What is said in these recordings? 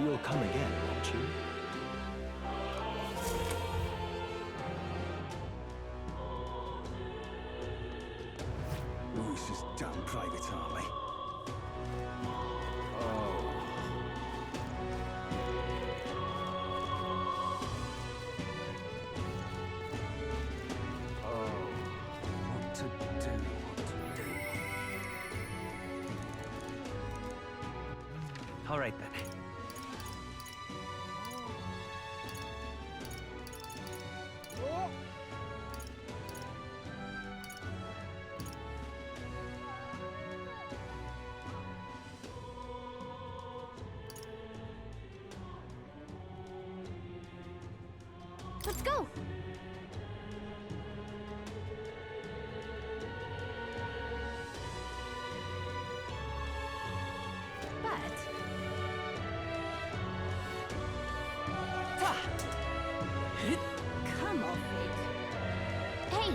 You'll come again, won't you? Who's this damn private army? What to do? All right, then. Let's go! But... Come on, Fate. Hey!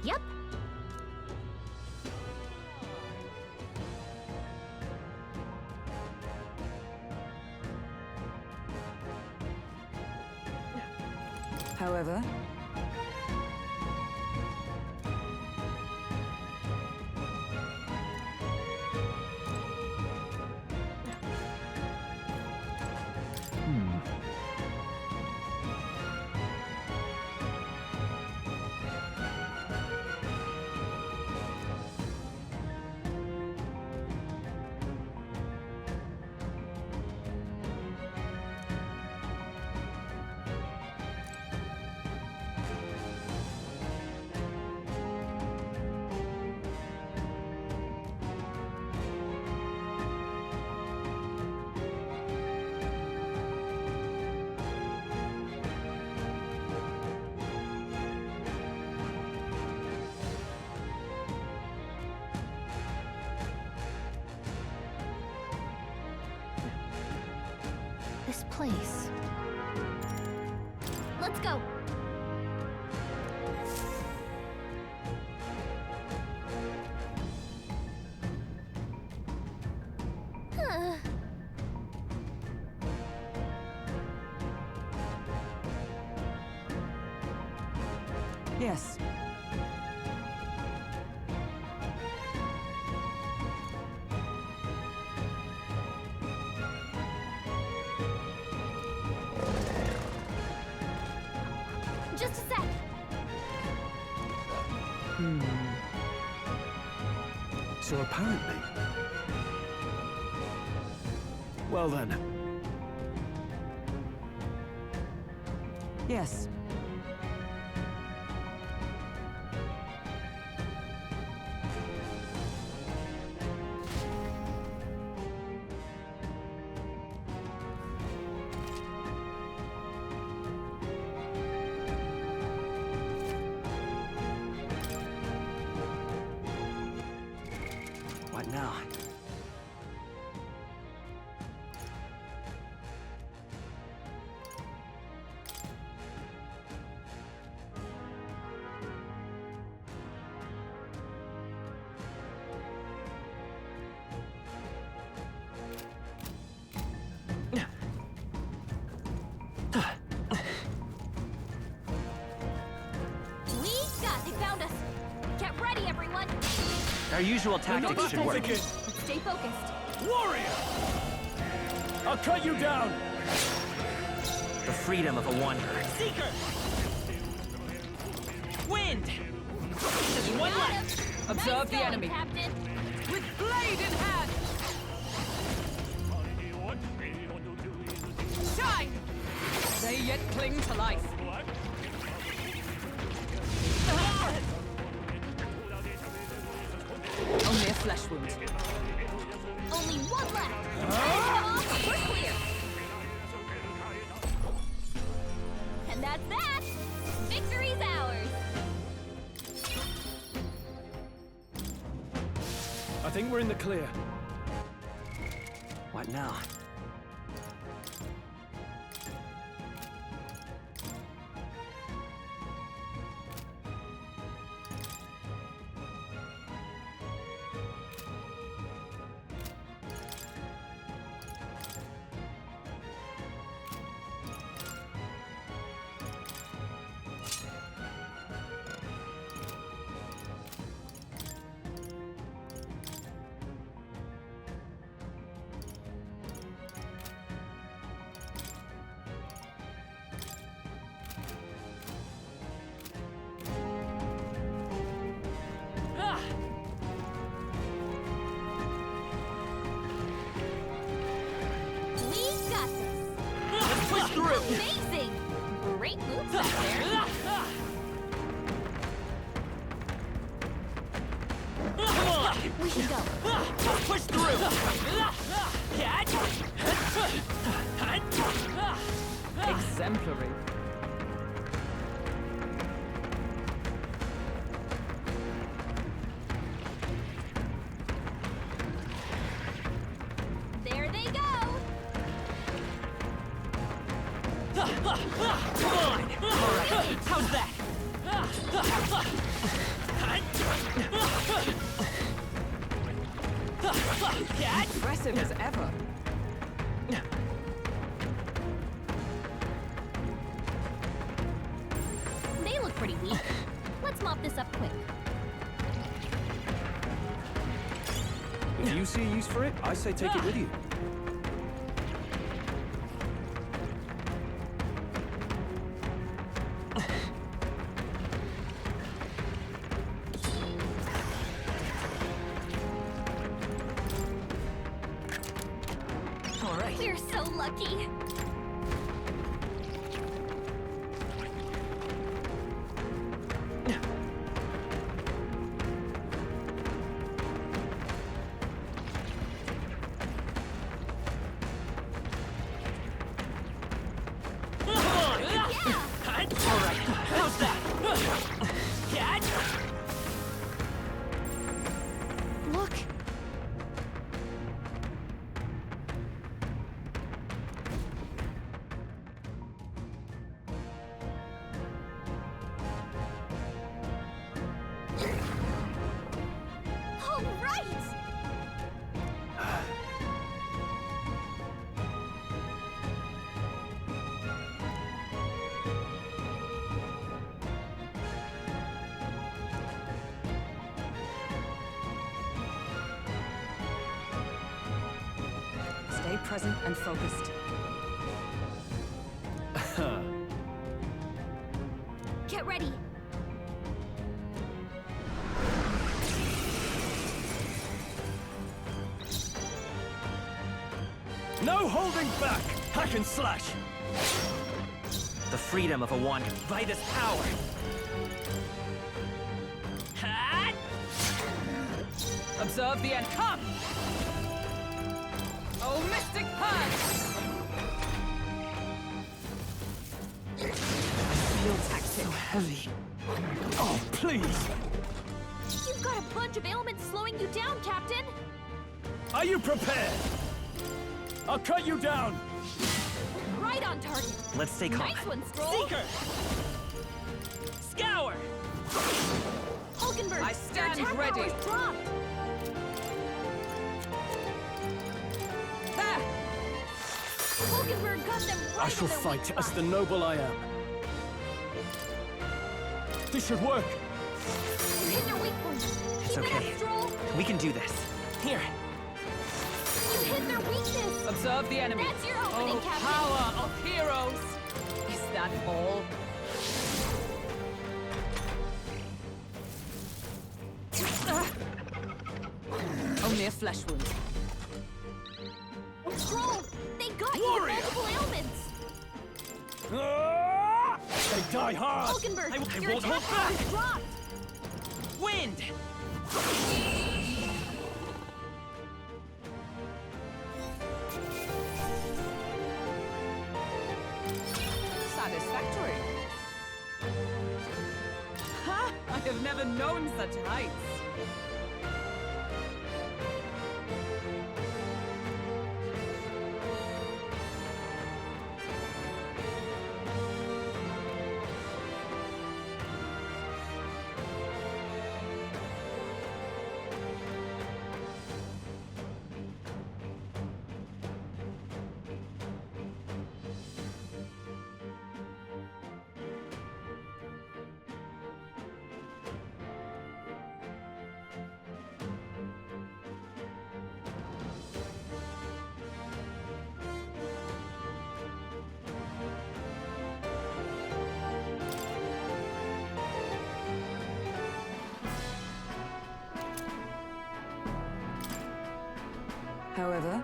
Yep. However, This place. Let's go! Huh. yes. Just a sec! So apparently... Well then, Yes. what now? We got it! They found us! Get ready, everyone! Our usual tactics should work. Stay focused. Warrior! I'll cut you down! The freedom of a wanderer. Seeker! Wind! Just one Got left! him. Observe Nice the going, enemy. Captain. With blade in hand! Shine! They yet cling to life. Only a flesh wound. Only one left. Come on, we're clear. And that's that. Victory's ours. I think we're in the clear. What now? through! Amazing! Great moves back there. Come on! We should go. Push through! Exemplary. There they go. Come on! Alright, how's that? Impressive as ever. They look pretty weak. Let's mop this up quick. If you see a use for it, I say take it with you. All right. We're so lucky. Alright, how's that? Catch! Look. All right. Stay present and focused. Get ready. No holding back! Hack and slash! The freedom of a wanderer. By this power! Hat! Observe the end. Come! Oh, mystic punch! Real tactic. Heavy. Oh, please! You've got a bunch of ailments slowing you down, Captain. Are you prepared? I'll cut you down! Right on target. Let's stay calm. Nice one, Stroll. Seeker! Scour! Hulkenberg, I stand your attack ready. power's dropped. There! Hulkenberg got them right I shall in their fight weak as spot. the noble I am. This should work. You hit their weak point. It's Keep it okay. up, Stroll. We can do this. Here. You hit their weakness. Observe the enemy. That's your opening, Oh, Captain. power of heroes! Is that all? Only a flesh wound. Stroll, they got Warrior. you with multiple ailments. Ah! They die hard! Hulkenberg, I your won't attack hold back! power's dropped. Wind! Satisfactory. Ha! I have never known such heights. However,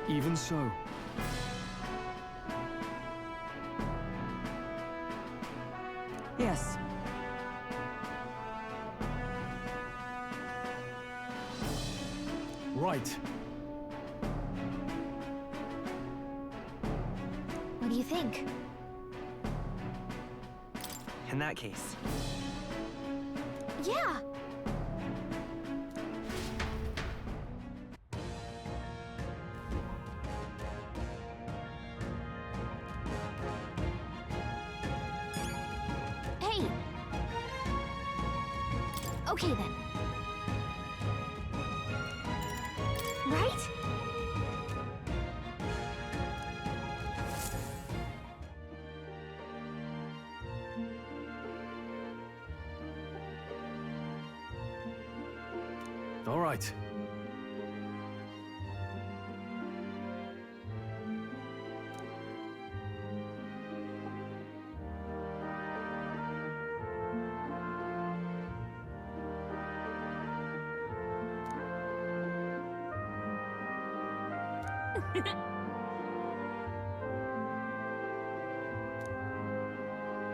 Even so. Yes. Right. What do you think? In that case, Yeah! Hey! Okay then. Right? All right.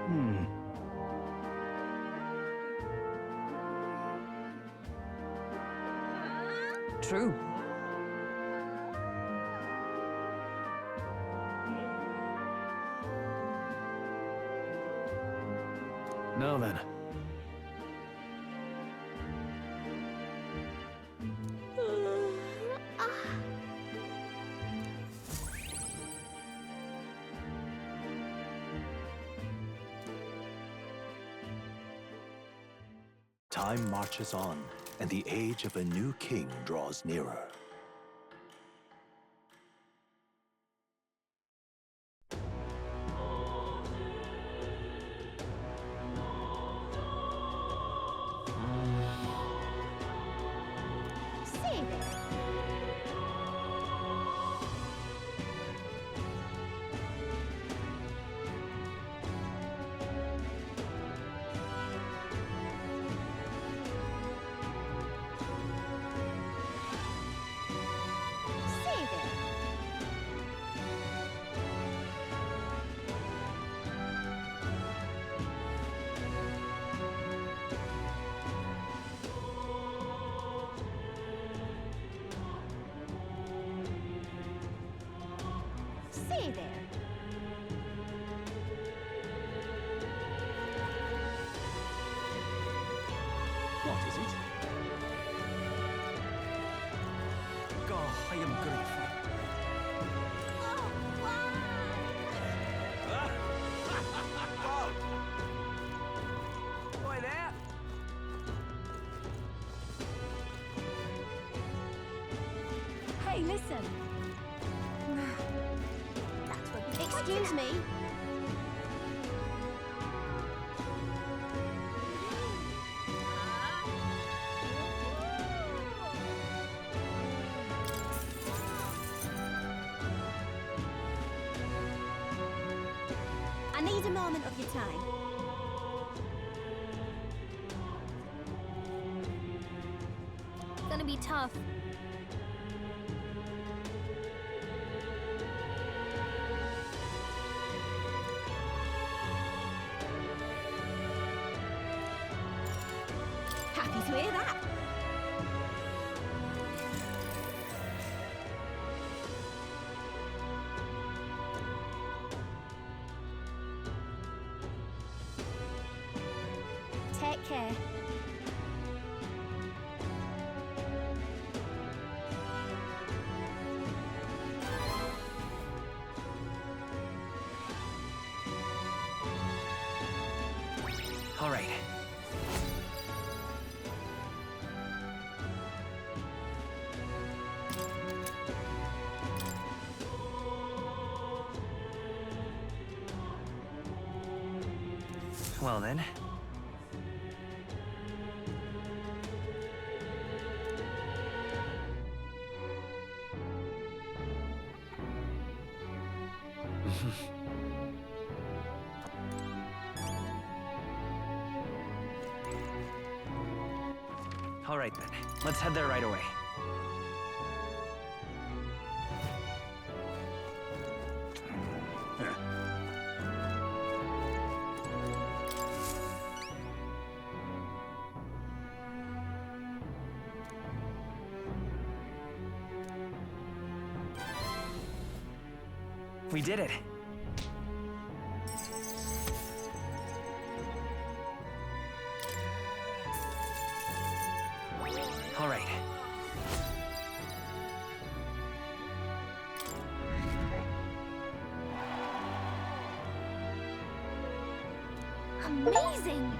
Hmm. True. Now then. Time marches on, and the age of a new king draws nearer. Save it. Save it. Say there. What is it? God, I am grateful. boy there. Hey, listen. That's what. Excuse me. I need a moment of your time. It's gonna be tough. Happy to hear that. Take care. All right. Well then. All right then. Let's head there right away. We did it. All right. Amazing!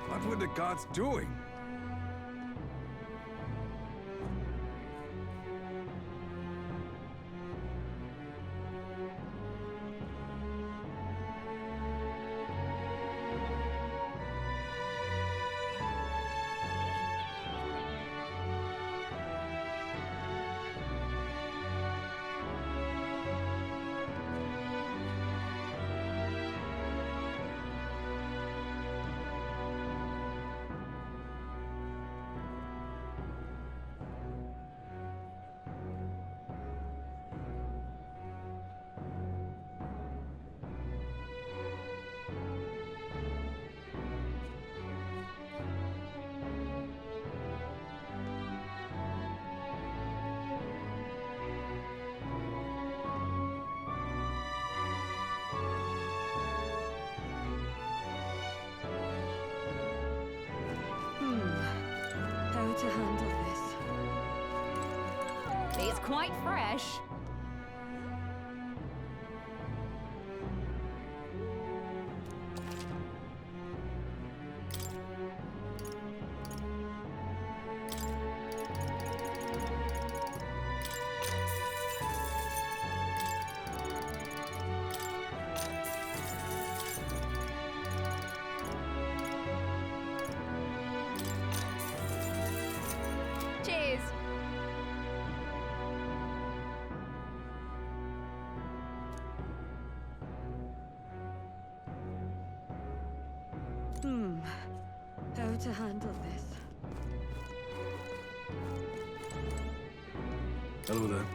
What were the gods doing? How to handle this? It's quite fresh. Cheers. How to handle this? Hello there.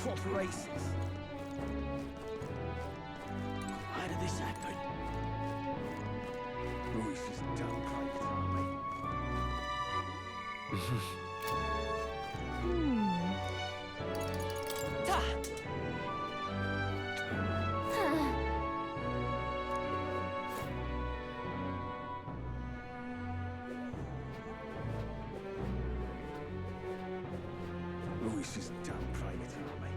Proper aces. Why did this happen? Royce is done private army. Royce is done private army.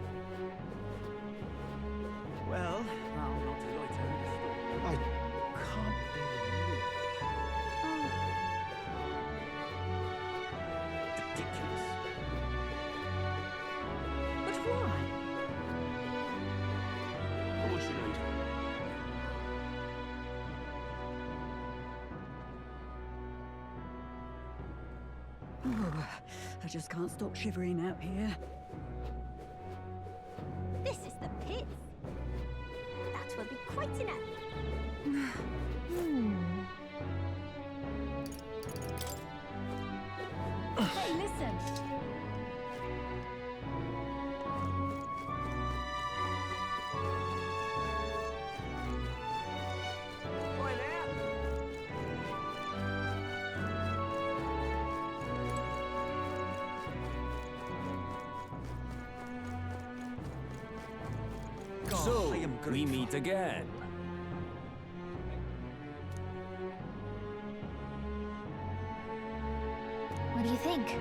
Well, I'll not loiter in the store. I can't believe Ridiculous. But why? What you need? I just can't stop shivering out here. This is the pits. That will be quite enough. Hey, listen. So, I am we grateful. meet again. What do you think?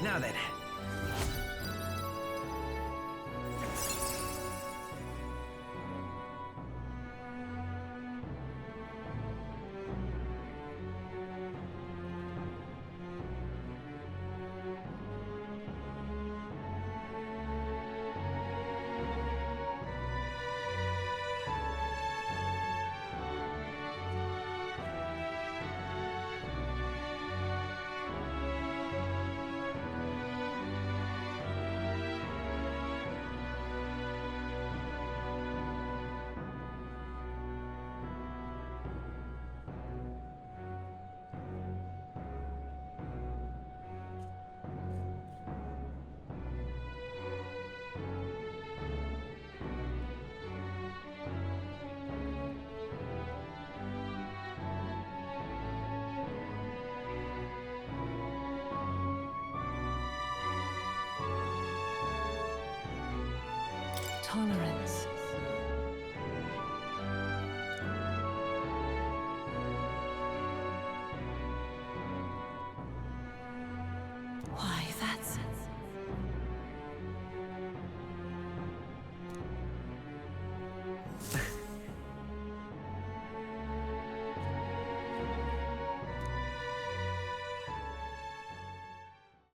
Now then,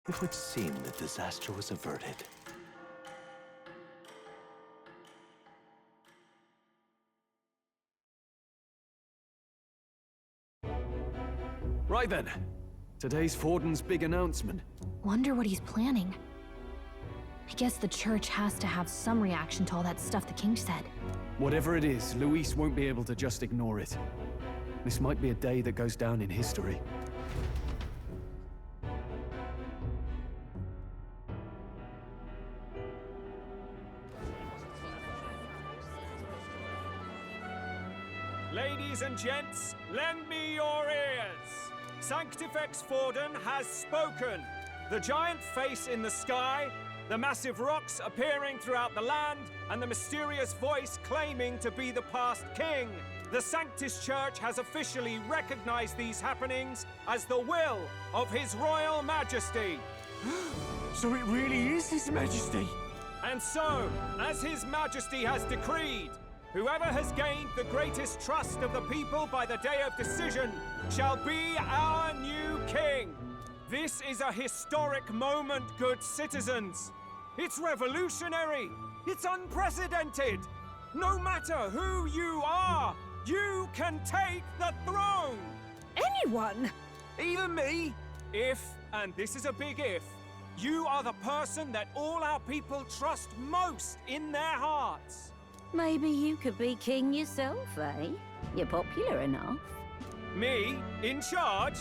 it would seem that disaster was averted. Right then. Today's Forden's big announcement. Wonder what he's planning. I guess the church has to have some reaction to all that stuff the king said. Whatever it is, Luis won't be able to just ignore it. This might be a day that goes down in history. Ladies and gents, lend me your ears. Sanctifex Forden has spoken. The giant face in the sky, the massive rocks appearing throughout the land, and the mysterious voice claiming to be the past king. The Sanctus Church has officially recognized these happenings as the will of His Royal Majesty. So it really is His Majesty? And so, as His Majesty has decreed, whoever has gained the greatest trust of the people by the day of decision shall be our new king. This is a historic moment, good citizens. It's revolutionary. It's unprecedented. No matter who you are, you can take the throne. Anyone? Even me? If, and this is a big if, you are the person that all our people trust most in their hearts. Maybe you could be king yourself, eh? You're popular enough. Me? In charge?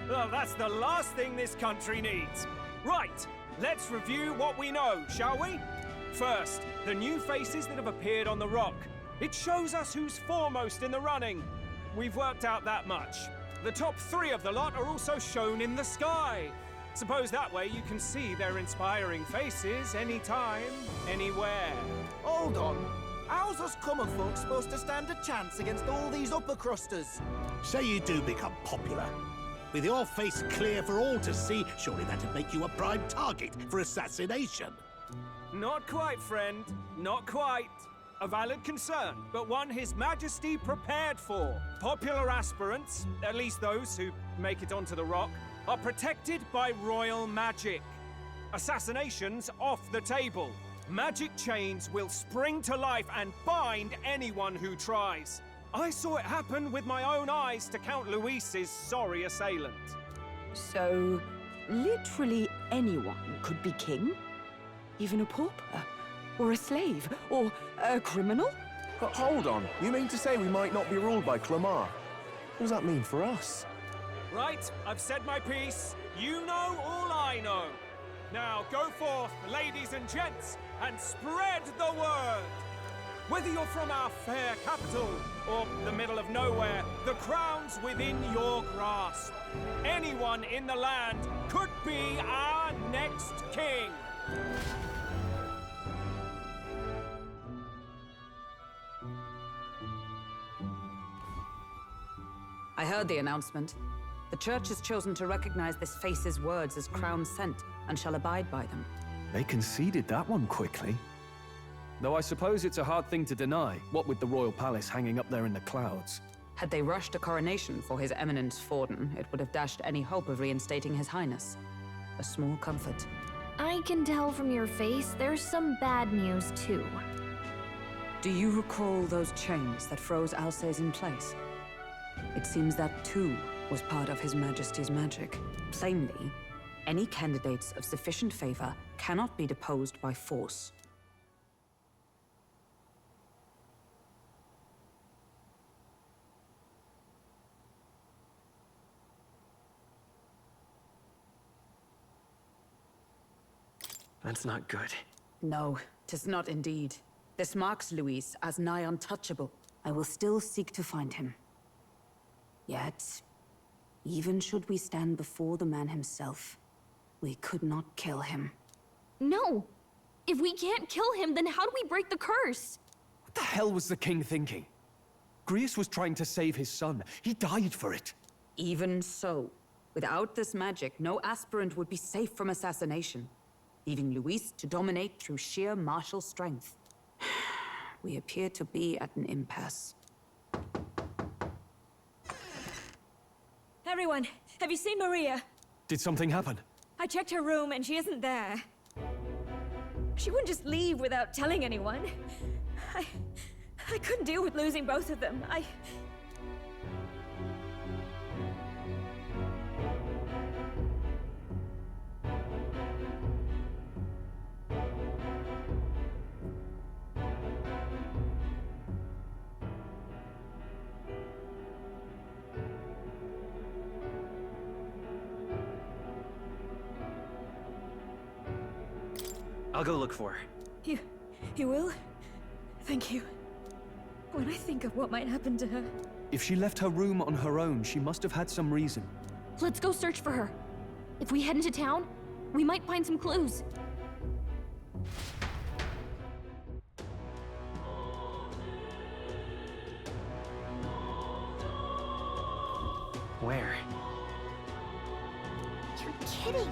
Well, that's the last thing this country needs. Right, let's review what we know, shall we? First, the new faces that have appeared on the rock. It shows us who's foremost in the running. We've worked out that much. The top 3 of the lot are also shown in the sky. Suppose that way you can see their inspiring faces anytime, anywhere. Hold on. How's us common folk supposed to stand a chance against all these upper crusters? Say you do become popular. With your face clear for all to see, surely that'd make you a prime target for assassination. Not quite, friend. Not quite. A valid concern, but one His Majesty prepared for. Popular aspirants, at least those who make it onto the rock, are protected by royal magic. Assassinations off the table. Magic chains will spring to life and bind anyone who tries. I saw it happen with my own eyes to Count Luis's sorry assailant. So, literally anyone could be king? Even a pauper? Or a slave? Or a criminal? But hold on, you mean to say we might not be ruled by Clamar? What does that mean for us? Right, I've said my piece. You know all I know. Now go forth, ladies and gents, and spread the word. Whether you're from our fair capital or the middle of nowhere, the crown's within your grasp. Anyone in the land could be our next king. I heard the announcement. The church has chosen to recognize this face's words as crown sent and shall abide by them. They conceded that one quickly. Though I suppose it's a hard thing to deny, what with the royal palace hanging up there in the clouds. Had they rushed a coronation for His Eminence Forden, it would have dashed any hope of reinstating His Highness. A small comfort. I can tell from your face there's some bad news, too. Do you recall those chains that froze Alsace in place? It seems that, too, was part of His Majesty's magic. Plainly, any candidates of sufficient favor cannot be deposed by force. That's not good. No, 'tis not indeed. This marks Luis as nigh untouchable. I will still seek to find him. Yet, even should we stand before the man himself, we could not kill him. No! If we can't kill him, then how do we break the curse? What the hell was the king thinking? Grius was trying to save his son. He died for it. Even so, without this magic, no aspirant would be safe from assassination, leaving Luis to dominate through sheer martial strength. We appear to be at an impasse. Everyone, have you seen Maria? Did something happen? I checked her room and she isn't there. She wouldn't just leave without telling anyone. I couldn't deal with losing both of them. I'll go look for her. You will? Thank you. When I think of what might happen to her... If she left her room on her own, she must have had some reason. Let's go search for her. If we head into town, we might find some clues. Where? You're kidding!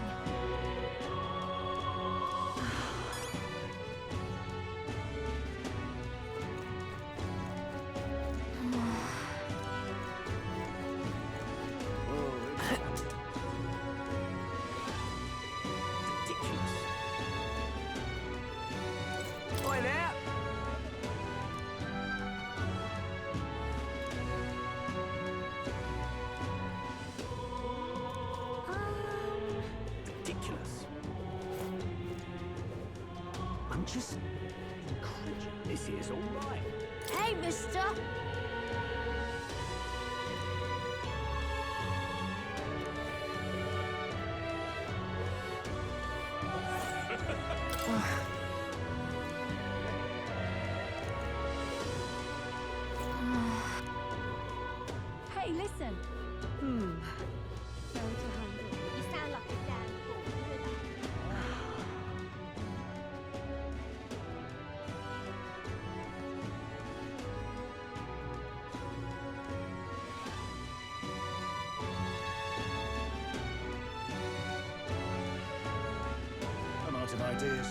Oi there! Ridiculous. I'm just incredulous. This is all right. Hey, mister! Hey, listen! Sorry to handle. You sound like a damn fool. I'm out of ideas.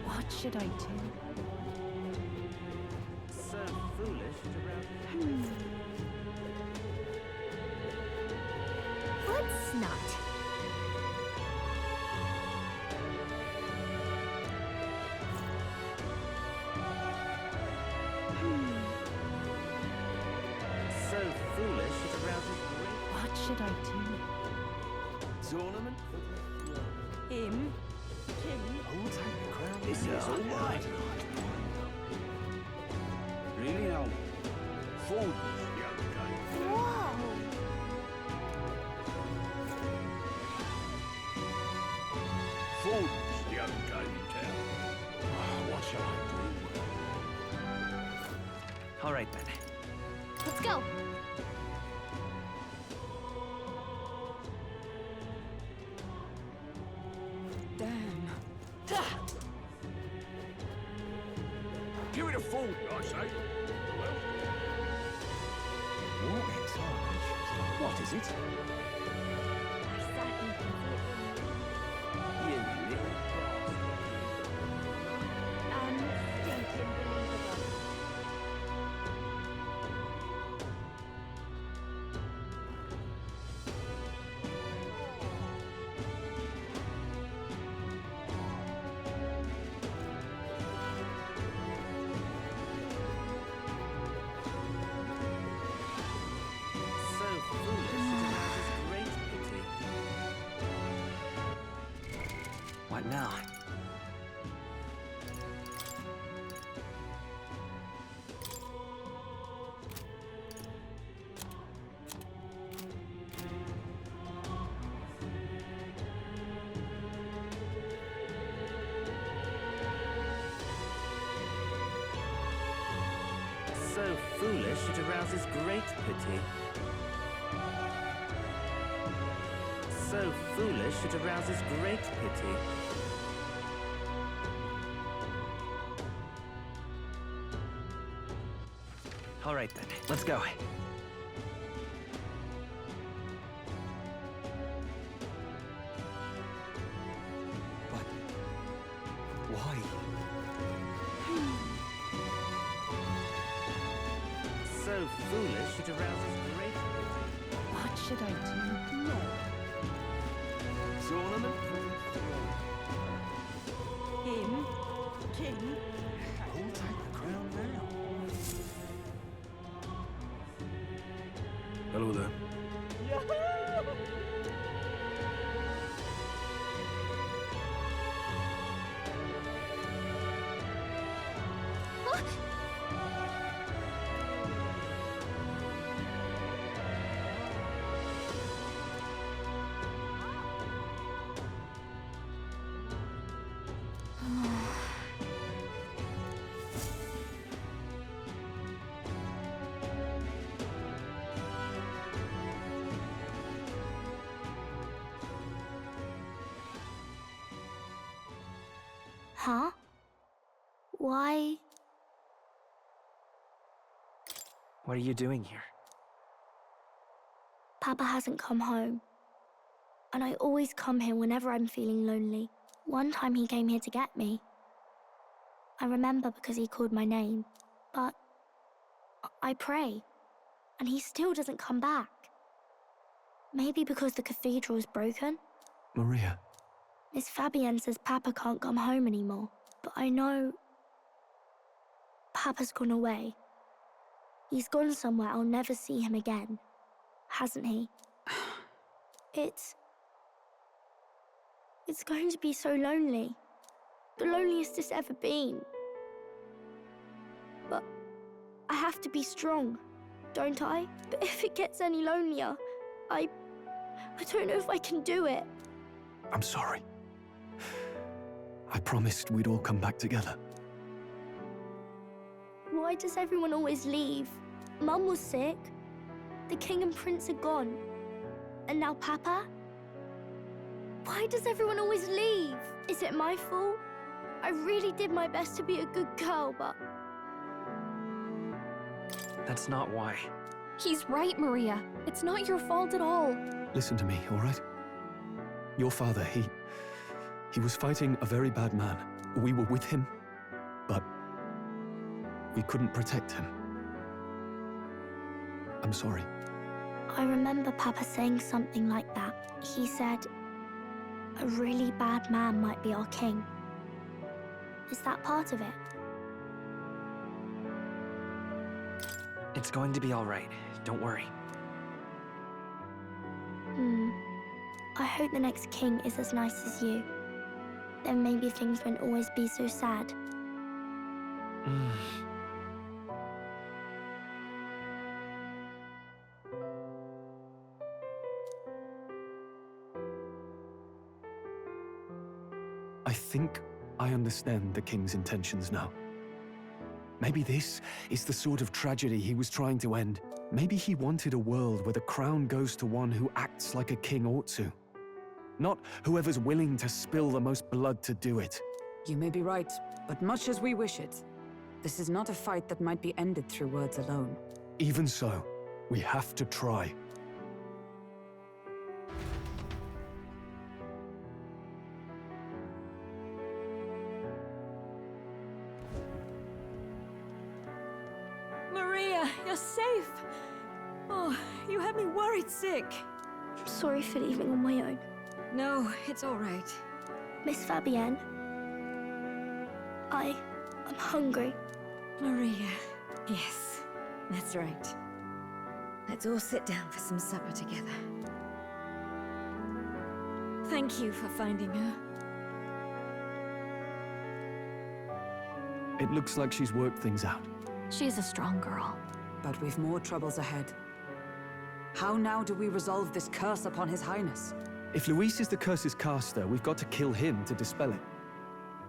What should I do? So foolish to round... Let's not. So foolish it arouses great... What should I do? Tournament? Him? I'll take the crown. This is all right. Really now? Forward, young guy. Forward, young guy in town. What shall I do? All right, then. Let's go. Damn. Give it a forward, I say. What in What is it? I certainly can see it from you. You little Stinking believable. So foolish it arouses great pity. What now? So foolish it arouses great pity. So foolish it arouses great pity. All right, then. Let's go. But... why? So foolish, it arouses great. What should I do? No. Tournament? Him? King? Who'll take the crown now? Hello there. Huh? Why? What are you doing here? Papa hasn't come home. And I always come here whenever I'm feeling lonely. One time he came here to get me. I remember because he called my name. But I pray, and he still doesn't come back. Maybe because the cathedral is broken? Maria. Miss Fabienne says Papa can't come home anymore, but I know Papa's gone away. He's gone somewhere I'll never see him again, hasn't he? It's going to be so lonely. The loneliest it's ever been. But I have to be strong, don't I? But if it gets any lonelier, I don't know if I can do it. I'm sorry. I promised we'd all come back together. Why does everyone always leave? Mum was sick. The king and prince are gone. And now Papa? Why does everyone always leave? Is it my fault? I really did my best to be a good girl, but... That's not why. He's right, Maria. It's not your fault at all. Listen to me, all right? Your father, he was fighting a very bad man. We were with him, but we couldn't protect him. I'm sorry. I remember Papa saying something like that. He said, a really bad man might be our king. Is that part of it? It's going to be all right. Don't worry. I hope the next king is as nice as you. Then maybe things won't always be so sad. I think I understand the king's intentions now. Maybe this is the sort of tragedy he was trying to end. Maybe he wanted a world where the crown goes to one who acts like a king ought to. Not whoever's willing to spill the most blood to do it. You may be right, but much as we wish it, this is not a fight that might be ended through words alone. Even so, we have to try. Maria, you're safe. Oh, you had me worried sick. I'm sorry for leaving on my own. No, it's all right. Miss Fabienne, I'm hungry. Maria, yes, that's right. Let's all sit down for some supper together. Thank you for finding her. It looks like she's worked things out. She's a strong girl. But we've more troubles ahead. How now do we resolve this curse upon His Highness? If Luis is the curse's caster, we've got to kill him to dispel it.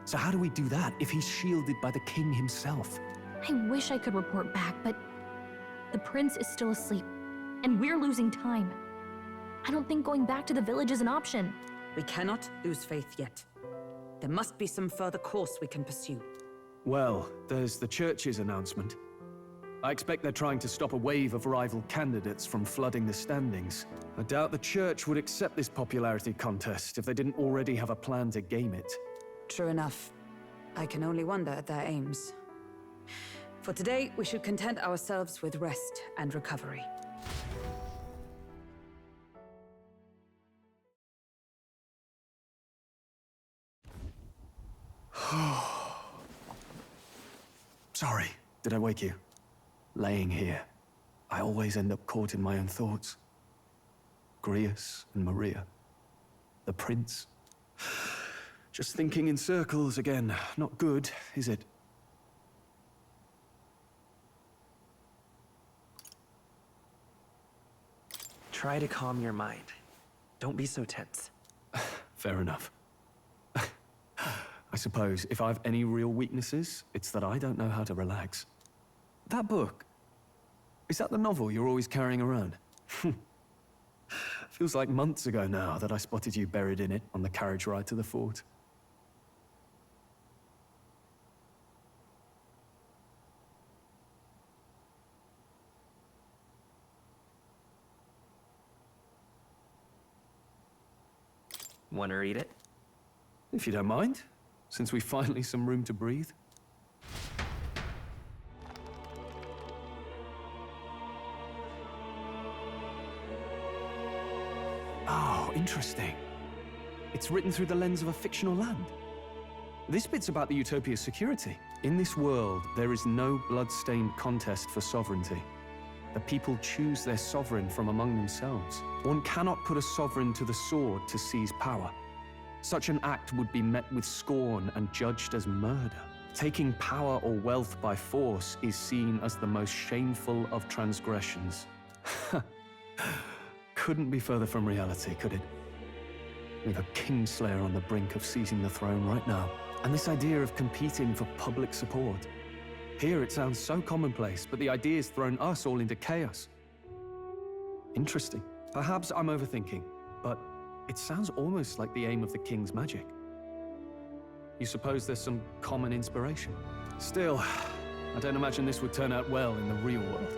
So how do we do that if he's shielded by the king himself? I wish I could report back, but the prince is still asleep, and we're losing time. I don't think going back to the village is an option. We cannot lose faith yet. There must be some further course we can pursue. Well, there's the church's announcement. I expect they're trying to stop a wave of rival candidates from flooding the standings. I doubt the church would accept this popularity contest if they didn't already have a plan to game it. True enough. I can only wonder at their aims. For today, we should content ourselves with rest and recovery. Sorry, did I wake you? Laying here, I always end up caught in my own thoughts. Grius and Maria. The prince. Just thinking in circles again. Not good, is it? Try to calm your mind. Don't be so tense. Fair enough. I suppose if I have any real weaknesses, it's that I don't know how to relax. That book, is that the novel you're always carrying around? Feels like months ago now that I spotted you buried in it on the carriage ride to the fort. Want to read it? If you don't mind, since we finally some room to breathe. Oh, interesting. It's written through the lens of a fictional land. This bit's about the Utopia's security. In this world, there is no blood-stained contest for sovereignty. The people choose their sovereign from among themselves. One cannot put a sovereign to the sword to seize power. Such an act would be met with scorn and judged as murder. Taking power or wealth by force is seen as the most shameful of transgressions. Couldn't be further from reality, could it? We have a kingslayer on the brink of seizing the throne right now. And this idea of competing for public support. Here it sounds so commonplace, but the idea's thrown us all into chaos. Interesting. Perhaps I'm overthinking, but it sounds almost like the aim of the king's magic. You suppose there's some common inspiration? Still, I don't imagine this would turn out well in the real world.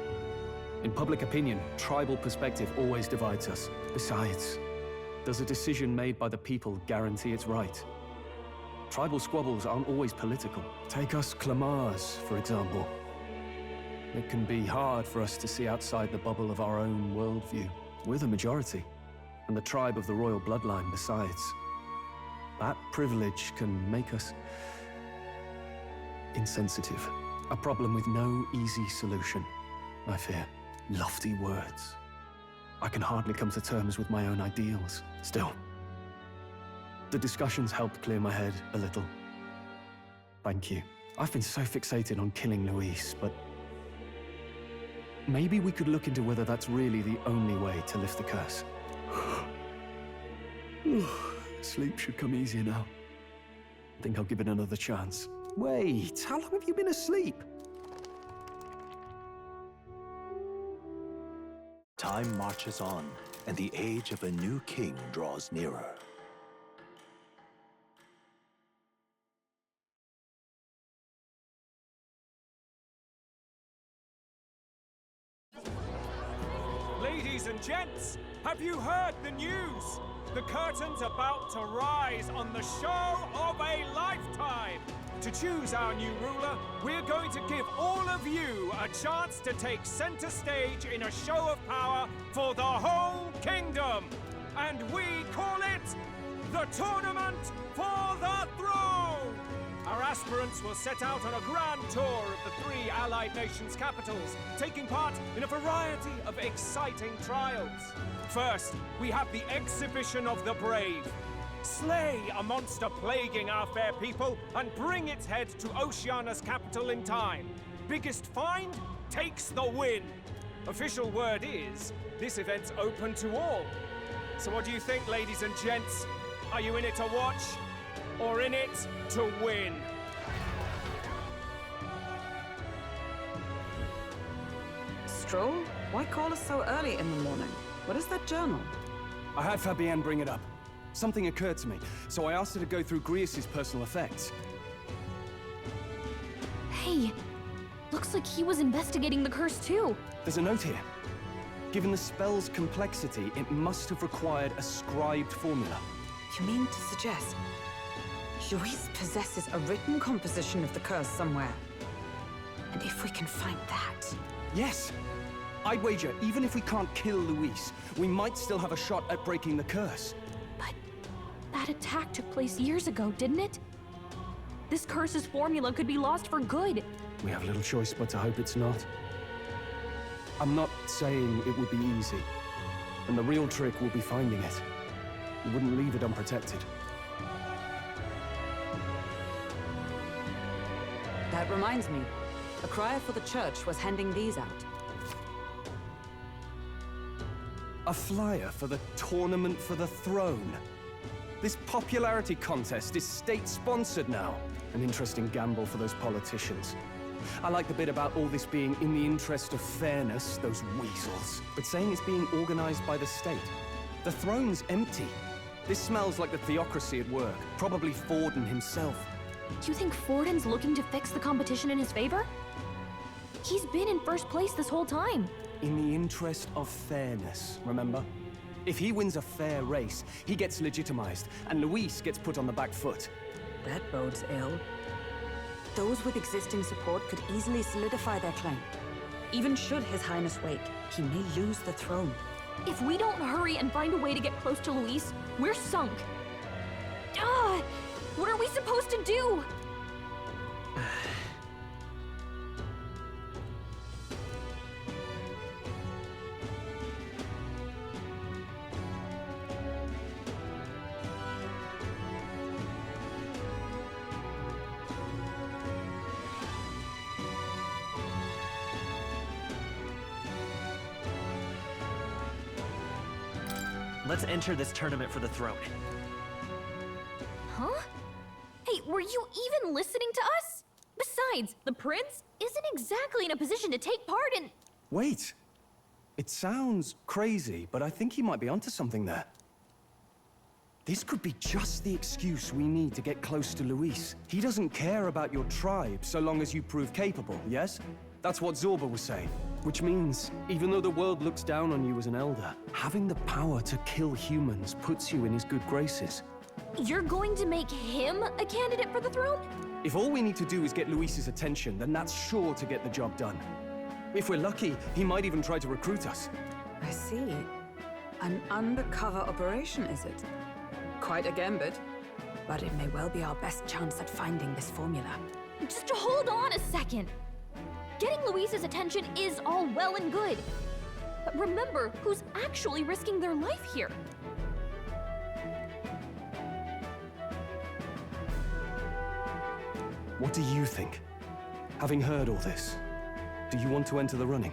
In public opinion, tribal perspective always divides us. Besides, does a decision made by the people guarantee it's right? Tribal squabbles aren't always political. Take us Clamars, for example. It can be hard for us to see outside the bubble of our own worldview. We're the majority, and the tribe of the royal bloodline besides. That privilege can make us insensitive. A problem with no easy solution, I fear. Lofty words. I can hardly come to terms with my own ideals. Still, the discussions helped clear my head a little. Thank you. I've been so fixated on killing Luis, but maybe we could look into whether that's really the only way to lift the curse. Sleep should come easier now. I think I'll give it another chance. Wait, how long have you been asleep? Time marches on, and the age of a new king draws nearer. Ladies and gents, have you heard the news? The curtain's about to rise on the show of a lifetime. To choose our new ruler, we're going to give all of you a chance to take center stage in a show of power for the whole kingdom. And we call it the Tournament for the Throne. Our aspirants will set out on a grand tour of the 3 allied nations' capitals, taking part in a variety of exciting trials. First, we have the Exhibition of the Brave. Slay a monster plaguing our fair people and bring its head to Oceania's capital in time. Biggest find takes the win. Official word is, this event's open to all. So what do you think, ladies and gents? Are you in it to watch, or in it to win? Stroll? Why call us so early in the morning? What is that journal? I had Fabienne bring it up. Something occurred to me, so I asked her to go through Grius' personal effects. Hey, looks like he was investigating the curse too. There's a note here. Given the spell's complexity, it must have required a scribed formula. You mean to suggest Luis possesses a written composition of the curse somewhere? And if we can find that... Yes! I'd wager, even if we can't kill Luis, we might still have a shot at breaking the curse. But that attack took place years ago, didn't it? This curse's formula could be lost for good. We have little choice but to hope it's not. I'm not saying it would be easy. And the real trick will be finding it. We wouldn't leave it unprotected. That reminds me. A crier for the church was handing these out. A flyer for the Tournament for the Throne. This popularity contest is state-sponsored now. An interesting gamble for those politicians. I like the bit about all this being in the interest of fairness, those weasels. But saying it's being organized by the state. The throne's empty. This smells like the theocracy at work. Probably Forden himself. You think Forden's looking to fix the competition in his favor? He's been in first place this whole time. In the interest of fairness, remember? If he wins a fair race, he gets legitimized, and Luis gets put on the back foot. That bodes ill. Those with existing support could easily solidify their claim. Even should His Highness wake, he may lose the throne. If we don't hurry and find a way to get close to Luis, we're sunk. Ah! What are we supposed to do? Let's enter this tournament for the throne. Huh? Hey, were you even listening to us? Besides, the prince isn't exactly in a position to take part in... Wait. It sounds crazy, but I think he might be onto something there. This could be just the excuse we need to get close to Luis. He doesn't care about your tribe so long as you prove capable, yes? That's what Zorba was saying. Which means, even though the world looks down on you as an elder, having the power to kill humans puts you in his good graces. You're going to make him a candidate for the throne? If all we need to do is get Luis's attention, then that's sure to get the job done. If we're lucky, he might even try to recruit us. I see. An undercover operation, is it? Quite a gambit. But it may well be our best chance at finding this formula. Just hold on a second. Getting Luis's attention is all well and good. But remember who's actually risking their life here. What do you think? Having heard all this, do you want to enter the running?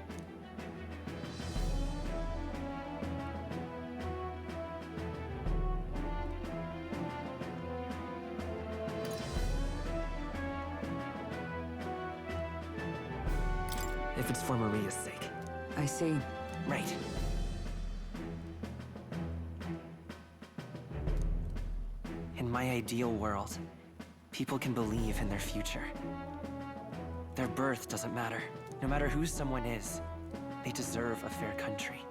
If it's for Maria's sake. I see. Right. In my ideal world, people can believe in their future. Their birth doesn't matter. No matter who someone is, they deserve a fair country.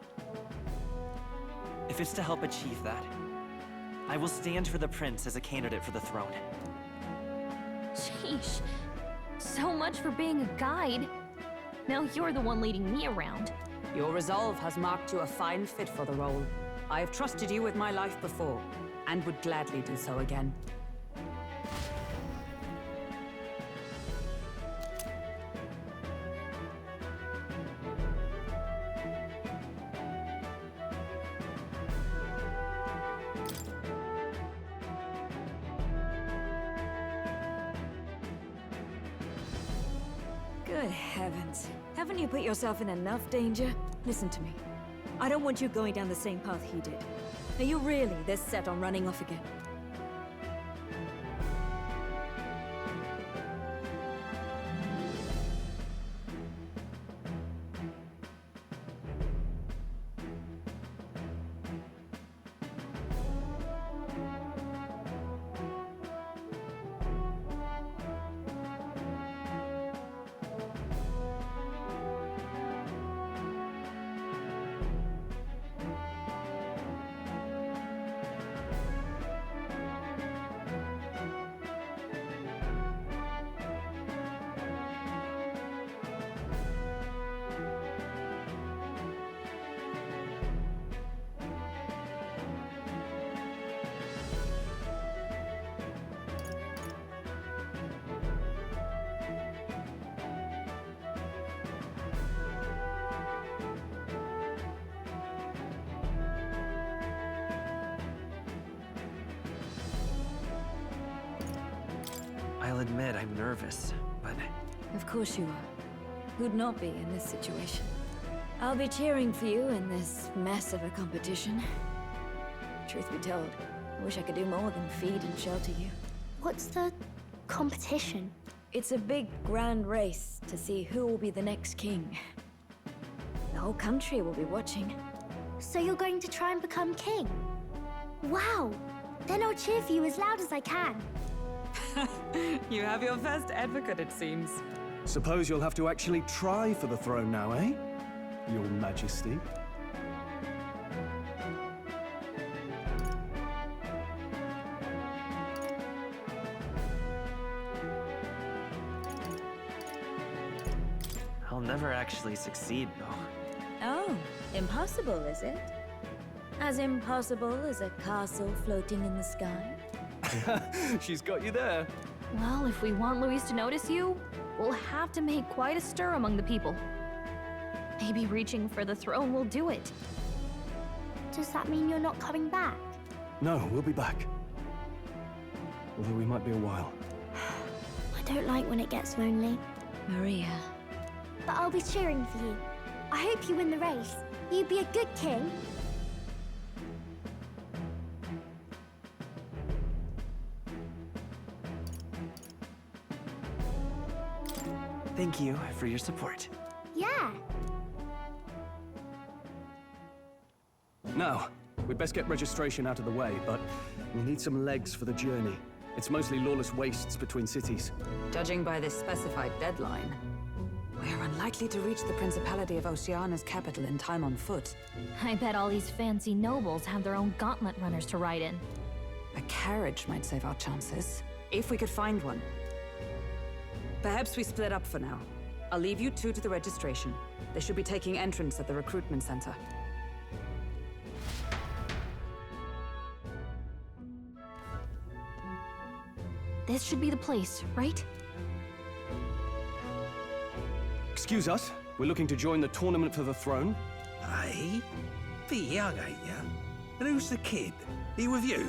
If it's to help achieve that, I will stand for the prince as a candidate for the throne. Sheesh. So much for being a guide. Now you're the one leading me around. Your resolve has marked you a fine fit for the role. I have trusted you with my life before, and would gladly do so again. Good heavens. Haven't you put yourself in enough danger? Listen to me. I don't want you going down the same path he did. Are you really this set on running off again? I'll admit I'm nervous, but... Of course you are. Who'd not be in this situation? I'll be cheering for you in this mess of a competition. Truth be told, I wish I could do more than feed and shelter you. What's the competition? It's a big, grand race to see who will be the next king. The whole country will be watching. So you're going to try and become king? Wow! Then I'll cheer for you as loud as I can. You have your first advocate, it seems. Suppose you'll have to actually try for the throne now, eh? Your Majesty. I'll never actually succeed, though. Oh, impossible, is it? As impossible as a castle floating in the sky? She's got you there. Well, if we want Luis to notice you, we'll have to make quite a stir among the people. Maybe reaching for the throne will do it. Does that mean you're not coming back? No, we'll be back. Although we might be a while. I don't like when it gets lonely. Maria. But I'll be cheering for you. I hope you win the race. You'd be a good king. Thank you for your support. Yeah. Now, we'd best get registration out of the way, but we'll need some legs for the journey. It's mostly lawless wastes between cities. Judging by this specified deadline, we're unlikely to reach the Principality of Oceana's capital in time on foot. I bet all these fancy nobles have their own gauntlet runners to ride in. A carriage might save our chances, if we could find one. Perhaps we split up for now. I'll leave you two to the registration. They should be taking entrance at the recruitment center. This should be the place, right? Excuse us, we're looking to join the tournament for the throne. Hey? Bit young, ain't ya? And who's the kid? He with you?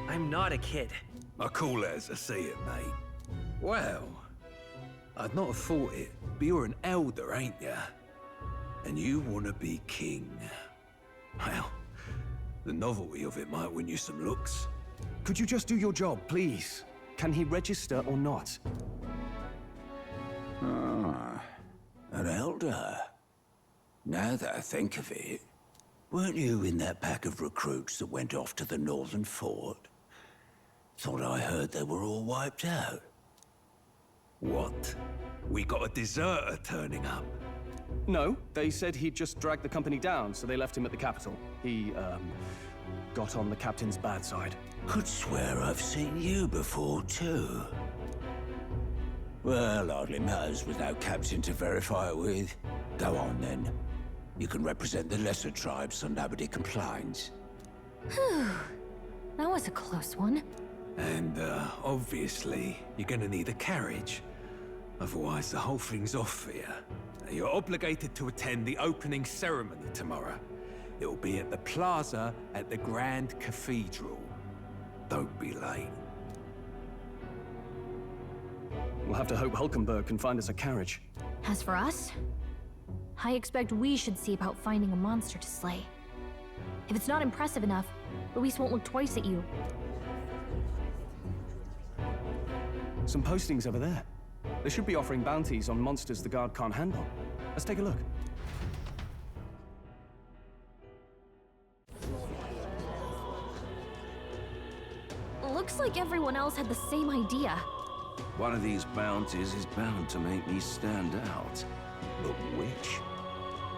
I'm not a kid. I call it as I see it, mate. Well, I'd not have thought it, but you're an elder, ain't ya? And you want to be king. Well, the novelty of it might win you some looks. Could you just do your job, please? Can he register or not? Ah, an elder. Now that I think of it, weren't you in that pack of recruits that went off to the northern fort? Thought I heard they were all wiped out. What? We got a deserter turning up? No, they said he'd just dragged the company down, so they left him at the capital. He, got on the captain's bad side. Could swear I've seen you before, too. Well, hardly matters without captain to verify it with. Go on, then. You can represent the lesser tribes so nobody complains. Whew. That was a close one. And, obviously, you're gonna need a carriage. Otherwise, the whole thing's off for you. You're obligated to attend the opening ceremony tomorrow. It'll be at the plaza at the Grand Cathedral. Don't be late. We'll have to hope Hulkenberg can find us a carriage. As for us, I expect we should see about finding a monster to slay. If it's not impressive enough, Luis won't look twice at you. Some postings over there. They should be offering bounties on monsters the guard can't handle. Let's take a look. Looks like everyone else had the same idea. One of these bounties is bound to make me stand out. But which?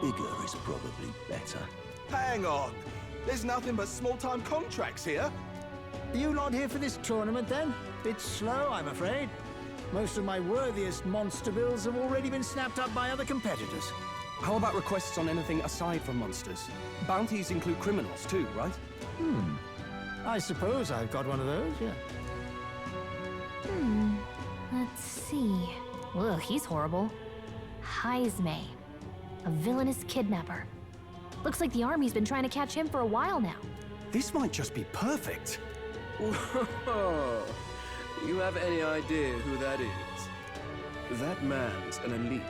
Bigger is probably better. Hang on! There's nothing but small-time contracts here. Are you lot here for this tournament, then? Bit slow, I'm afraid. Most of my worthiest monster bills have already been snapped up by other competitors. How about requests on anything aside from monsters? Bounties include criminals too, right? I suppose I've got one of those, yeah. Let's see. Ugh, he's horrible. Heisme. A villainous kidnapper. Looks like the army's been trying to catch him for a while now. This might just be perfect. Whoa! You have any idea who that is? That man's an elite.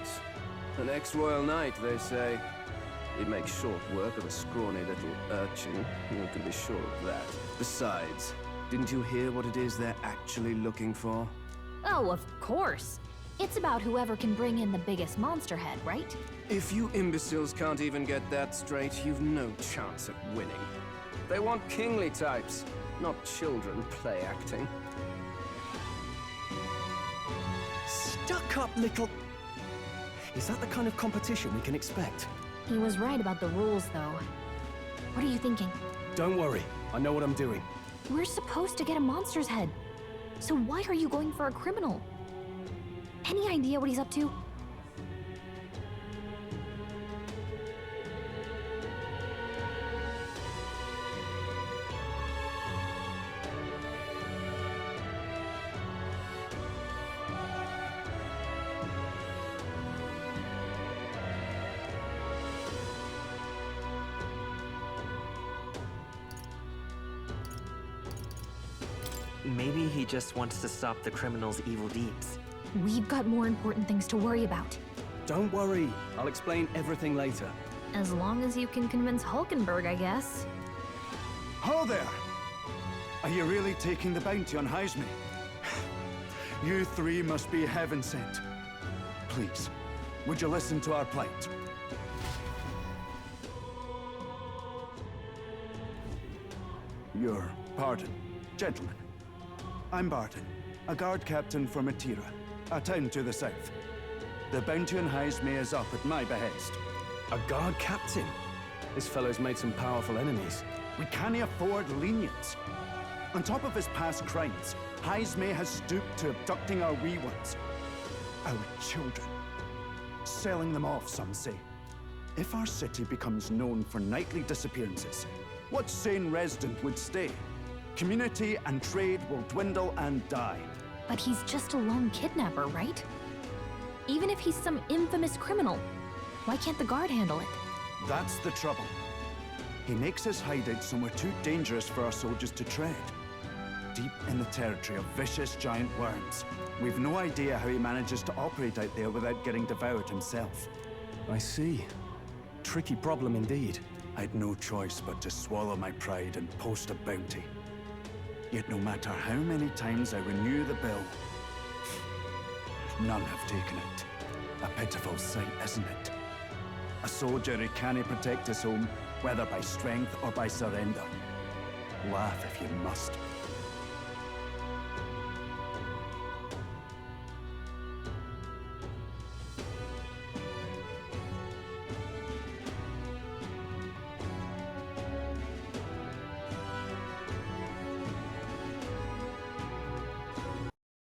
An ex-royal knight, they say. He'd make short work of a scrawny little urchin. You can be sure of that. Besides, didn't you hear what it is they're actually looking for? Oh, of course. It's about whoever can bring in the biggest monster head, right? If you imbeciles can't even get that straight, you've no chance at winning. They want kingly types, not children play acting. Stuck-up little... Is that the kind of competition we can expect? He was right about the rules, though. What are you thinking? Don't worry, I know what I'm doing. We're supposed to get a monster's head. So why are you going for a criminal? Any idea what he's up to? Maybe he just wants to stop the criminal's evil deeds. We've got more important things to worry about. Don't worry, I'll explain everything later. As long as you can convince Hulkenberg, I guess. Ho there! Are you really taking the bounty on Heisme? You three must be heaven sent. Please, would you listen to our plight? Your pardon, gentlemen. I'm Barton, a guard captain for Matira, a town to the south. The bounty on Heisme is up at my behest. A guard captain? This fellow's made some powerful enemies. We can't afford lenience. On top of his past crimes, Heisme has stooped to abducting our wee ones. Our children. Selling them off, some say. If our city becomes known for nightly disappearances, what sane resident would stay? Community and trade will dwindle and die. But he's just a lone kidnapper, right? Even if he's some infamous criminal, why can't the guard handle it? That's the trouble. He makes his hideout somewhere too dangerous for our soldiers to tread. Deep in the territory of vicious giant worms. We've no idea how he manages to operate out there without getting devoured himself. I see. Tricky problem indeed. I'd no choice but to swallow my pride and post a bounty. Yet no matter how many times I renew the bill, none have taken it. A pitiful sight, isn't it? A soldier who can't protect his home, whether by strength or by surrender. Laugh if you must.